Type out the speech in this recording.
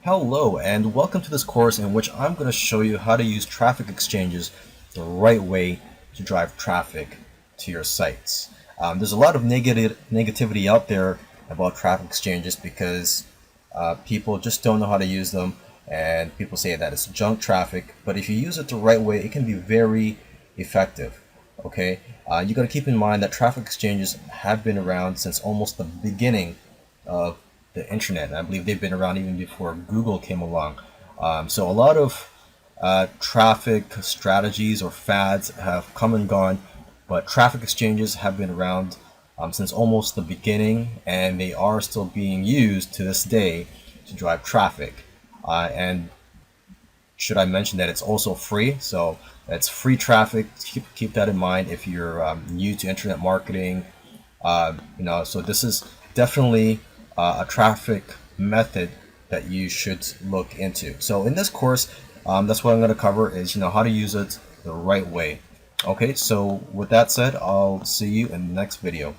Hello and welcome to this course in which I'm going to show you how to use traffic exchanges the right way to drive traffic to your sites. There's a lot of negativity out there about traffic exchanges because people just don't know how to use them, and people say that it's junk traffic, but if you use it the right way it can be very effective. Okay, you got to keep in mind that traffic exchanges have been around since almost the beginning of the internet. I believe they've been around even before Google came along. So a lot of traffic strategies or fads have come and gone, but traffic exchanges have been around since almost the beginning, and they are still being used to this day to drive traffic. And should I mention that it's also free? So it's free traffic. Keep that in mind if you're new to internet marketing. So this is definitely a traffic method that you should look into. So in this course, that's what I'm going to cover is how to use it the right way. Okay, so with that said, I'll see you in the next video.